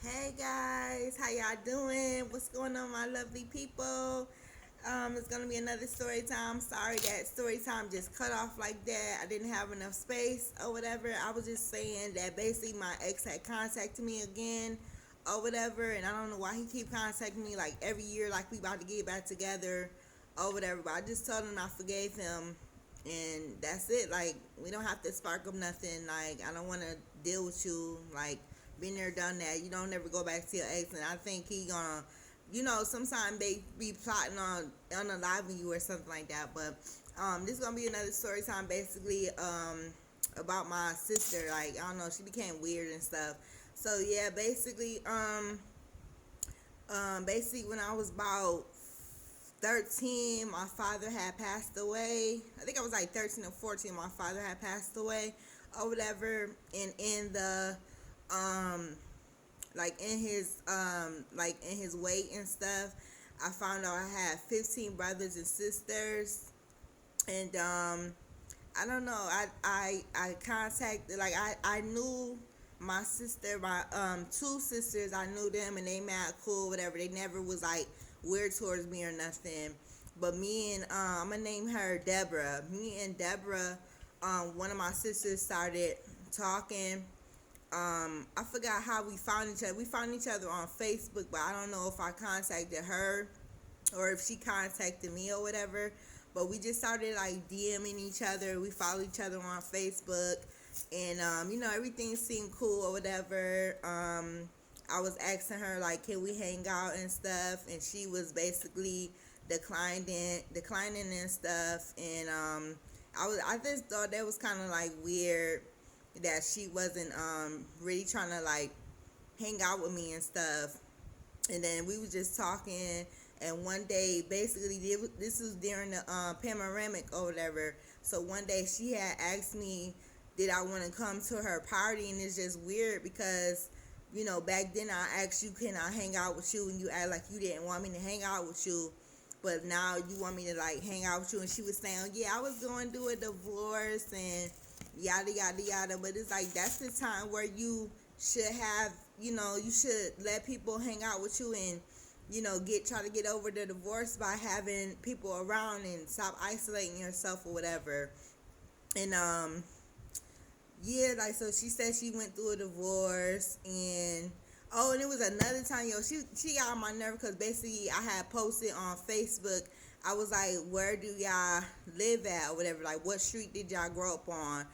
Hey guys, how y'all doing? What's going on, my lovely people? It's gonna be another story time. Sorry that story time just cut off like that. I didn't have enough space or whatever. I was just saying that basically my ex had contacted me again or whatever, and I don't know why he keep contacting me like every year, like we about to get back together or whatever. But I just told him I forgave him, and that's it. Like we don't have to spark up nothing. Like I don't want to deal with you. Like been there, done that. You don't never go back to your ex, and I think he gonna, sometimes they be plotting on unaliving you or something like that. But this is gonna be another story time, basically about my sister. Like I don't know, she became weird and stuff. So yeah, basically when I was about 13, my father had passed away. I think I was like 13 or 14. My father had passed away or whatever, and in the um like in his weight and stuff, I found out I had 15 brothers and sisters. And I don't know, I contacted, like I knew my sister, my two sisters. I knew them and they mad cool, whatever. They never was like weird towards me or nothing. But me and I'm gonna name her Deborah. Me and Deborah, one of my sisters started talking. I forgot how we found each other. We found each other on Facebook, but I don't know if I contacted her or if she contacted me or whatever. But we just started like DMing each other. We followed each other on Facebook, and everything seemed cool or whatever. I was asking her like, can we hang out and stuff, and she was basically declining and stuff. And I just thought that was kind of like weird that she wasn't really trying to like hang out with me and stuff. And then we was just talking, and one day, basically, this was during the panoramic or whatever. So one day she had asked me, did I want to come to her party? And it's just weird because, back then I asked you, can I hang out with you? And you act like you didn't want me to hang out with you. But now you want me to like hang out with you. And she was saying, yeah, I was going through a divorce and yada, yada, yada. But it's like, that's the time where you should have, you should let people hang out with you and try to get over the divorce by having people around and stop isolating yourself or whatever. And yeah, like, so she said she went through a divorce. And oh, and it was another time, she got on my nerve because basically I had posted on Facebook. I was like, where do y'all live at or whatever, like what street did y'all grow up on?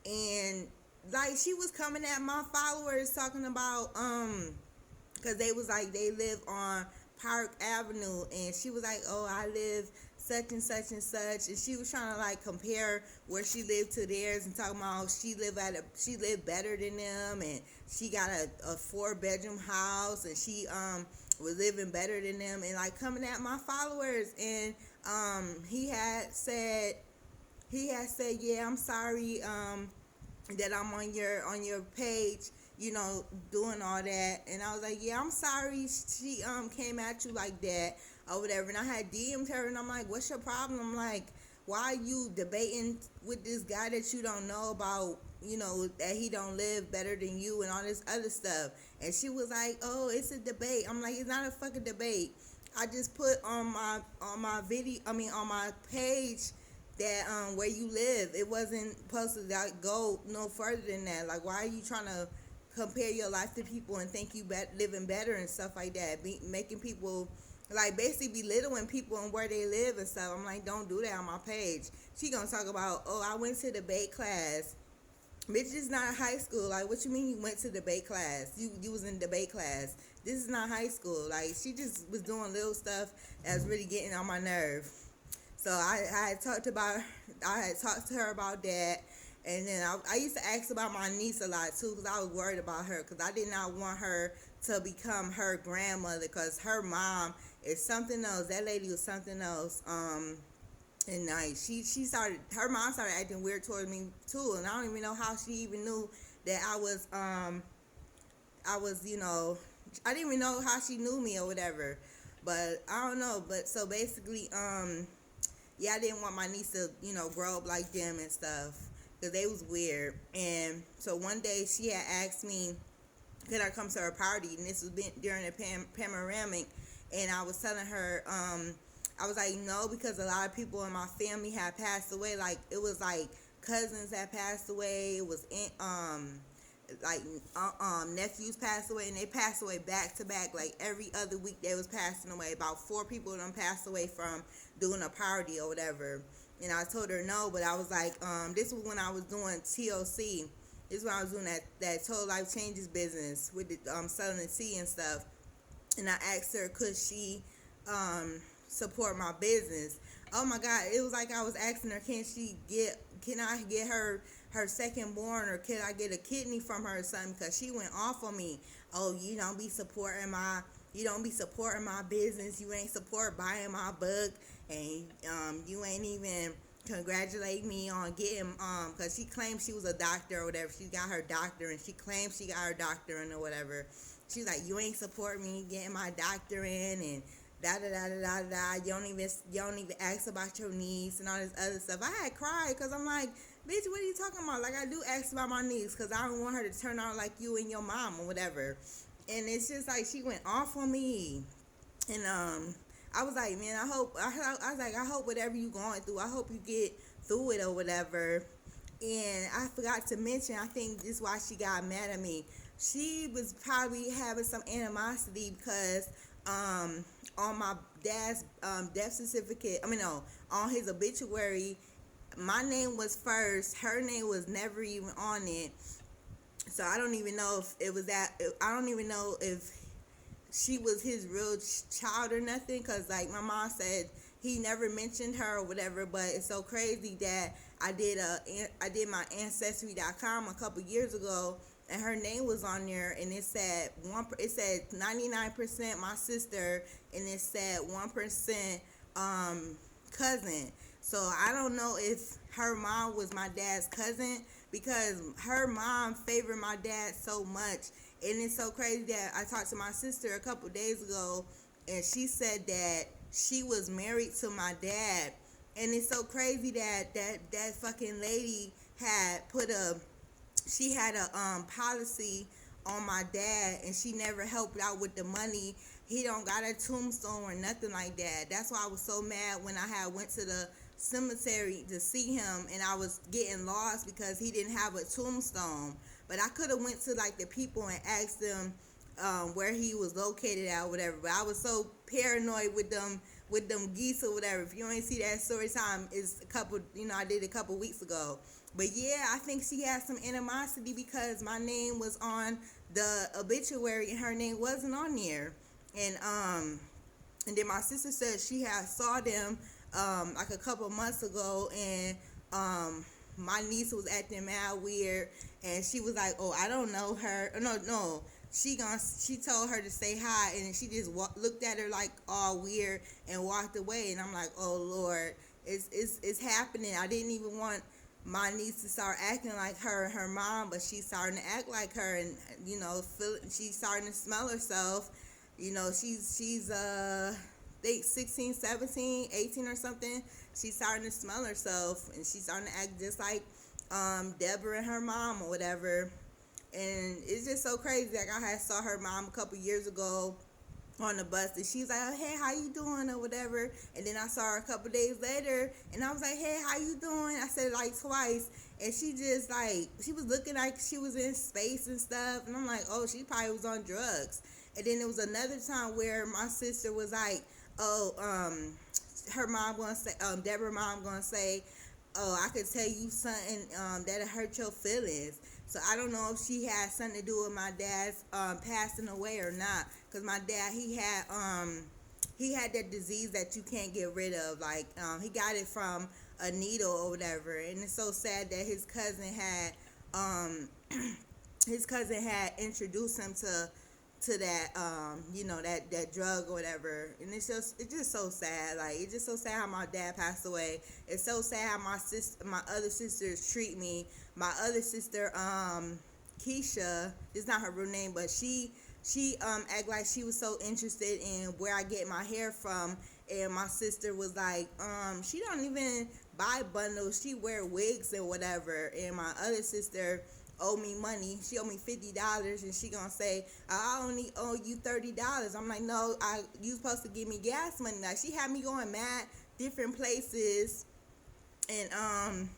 And like she was coming at my followers talking about because they was like, they live on Park Avenue, and she was like, oh, I live such and such and such. And she was trying to like compare where she lived to theirs and talking about she lived better than them, and she got a 4-bedroom house, and she was living better than them, and like coming at my followers. And he had said, yeah, I'm sorry that I'm on your page, doing all that. And I was like, yeah, I'm sorry she came at you like that or whatever. And I had DM'd her, and I'm like, what's your problem? I'm like, why are you debating with this guy that you don't know about, that he don't live better than you and all this other stuff? And she was like, oh, it's a debate. I'm like, it's not a fucking debate. I just put on my page that where you live. It wasn't supposed to go no further than that. Like, why are you trying to compare your life to people and think you living better and stuff like that? Making people like basically belittling people and where they live and stuff. I'm like, don't do that on my page. She gonna talk about, oh, I went to debate class. Bitch, this is not high school. Like, what you mean you went to debate class? You was in debate class. This is not high school. Like, she just was doing little stuff that's really getting on my nerve. So I had talked to her about that. And then I used to ask about my niece a lot too, because I was worried about her, because I did not want her to become her grandmother, because her mom is something else. That lady was something else. And like her mom started acting weird towards me too, and I don't even know how she even knew that I was, I didn't even know how she knew me or whatever. But I don't know. But so basically, yeah, I didn't want my niece to, grow up like them and stuff, because they was weird. And so one day she had asked me, could I come to her party? And this was during the panoramic, and I was telling her, I was like, no, because a lot of people in my family had passed away. Like it was like cousins that passed away. It was like nephews passed away, and they passed away back to back. Like every other week they was passing away. About 4 people of them passed away from doing a party or whatever. And I told her no, but I was like, this was when I was doing TOC. This is when I was doing that Total Life Changes business with the selling the tea and stuff. And I asked her, could she support my business? Oh my God, it was like I was asking her, can I get her second born, or can I get a kidney from her or something? Because she went off on me. Oh, you don't be supporting my business. You ain't support buying my book, and you ain't even congratulate me on getting because she claimed she was a doctor or whatever. She got her doctor, and she claimed she got her doctorate or whatever. She's like, you ain't support me getting my doctorate, and da da da da da da. You don't even ask about your needs and all this other stuff. I had cried because I'm like, bitch, what are you talking about? Like, I do ask about my needs because I don't want her to turn out like you and your mom or whatever. And it's just like she went off on me, and I was like, man, I hope whatever you going through, I hope you get through it or whatever. And I forgot to mention, I think this is why she got mad at me. She was probably having some animosity because on my dad's death certificate, no, on his obituary, my name was first. Her name was never even on it. So I don't even know if it was that. I don't even know if she was his real child or nothing, because like my mom said, he never mentioned her or whatever. But it's so crazy that I did my ancestry.com a couple years ago, and her name was on there, and it said 99% my sister, and it said 1% cousin. So I don't know if her mom was my dad's cousin, because her mom favored my dad so much. And it's so crazy that I talked to my sister a couple days ago, and she said that she was married to my dad. And it's so crazy that that fucking lady had she had a policy on my dad, and she never helped out with the money. He don't got a tombstone or nothing like that. That's why I was so mad when I had went to the cemetery to see him, and I was getting lost because he didn't have a tombstone. But I could have went to like the people and asked them where he was located at or whatever. But I was so paranoid with them geese or whatever. If you ain't see that Storytime, is I did a couple weeks ago. But yeah, I think she had some animosity because my name was on the obituary and her name wasn't on there. And then my sister said she had saw them like a couple months ago, and my niece was acting mad weird, and she was like, oh, I don't know her. No. She told her to say hi, and she just looked at her like all weird and walked away. And I'm like, oh Lord, it's happening. I didn't even want my niece to start acting like her and her mom, but she's starting to act like her, and she's starting to smell herself. She's I think 16, 17, 18 or something. She's starting to smell herself, and she's starting to act just like Deborah and her mom or whatever. And it's just so crazy. Like, I had saw her mom a couple years ago on the bus, and she was like, oh, hey, how you doing or whatever. And then I saw her a couple days later, and I was like, hey, how you doing? I said it like twice, and she just like, she was looking like she was in space and stuff. And I'm like, oh, she probably was on drugs. And then there was another time where my sister was like, oh, her mom gonna say, Deborah's mom gonna say, oh, I could tell you something that'll hurt your feelings. So I don't know if she had something to do with my dad's passing away or not. Cause my dad, he had that disease that you can't get rid of. Like he got it from a needle or whatever. And it's so sad that his cousin had introduced him to that that drug or whatever. And it's just so sad. Like, it's just so sad how my dad passed away. It's so sad how my other sisters treat me. My other sister, Keisha, it's not her real name, but she act like she was so interested in where I get my hair from. And my sister was like, she don't even buy bundles, she wear wigs and whatever. And my other sister owe me money. She owe me $50, and she gonna say, I only owe you $30. I'm like, no, you supposed to give me gas money. Like, she had me going mad different places, and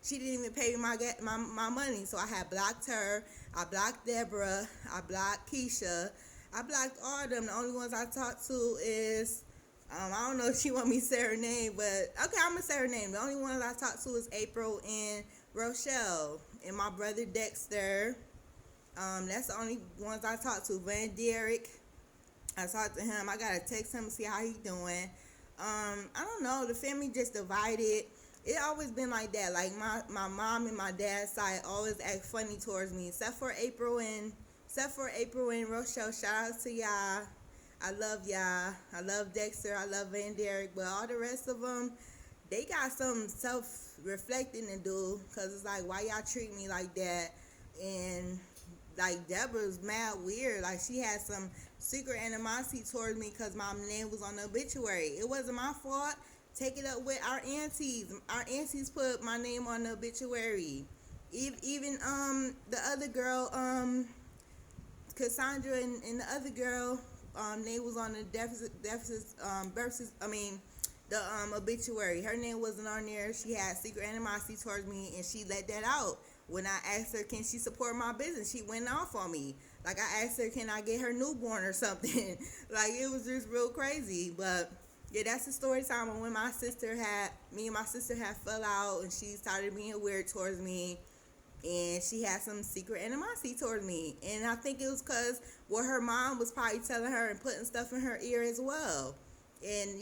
she didn't even pay me my money. So I had blocked her. I blocked Deborah. I blocked Keisha. I blocked all of them. The only ones I talk to is, I don't know if she want me to say her name, but okay, I'm gonna say her name. The only ones I talk to is April and Rochelle, and my brother Dexter. That's the only ones I talk to. Van Derek, I talked to him. I gotta text him to see how he doing. I don't know. The family just divided. It always been like that. Like my mom and my dad's side always act funny towards me, except for April and Rochelle. Shout out to y'all. I love y'all. I love Dexter. I love Van Derek. But all the rest of them, they got some self-reflecting to do. Because it's like, why y'all treat me like that? And, like, Deborah's mad weird. Like, she had some secret animosity towards me because my name was on the obituary. It wasn't my fault. Take it up with our aunties. Our aunties put my name on the obituary. Even the other girl, Cassandra and the other girl, name was on the the obituary. Her name wasn't on there. She had secret animosity towards me, and she let that out. When I asked her, can she support my business, she went off on me. Like, I asked her, can I get her newborn or something? Like, it was just real crazy. But yeah, that's the story time of when me and my sister had fell out, and she started being weird towards me, and she had some secret animosity towards me. And I think it was because what her mom was probably telling her and putting stuff in her ear as well. And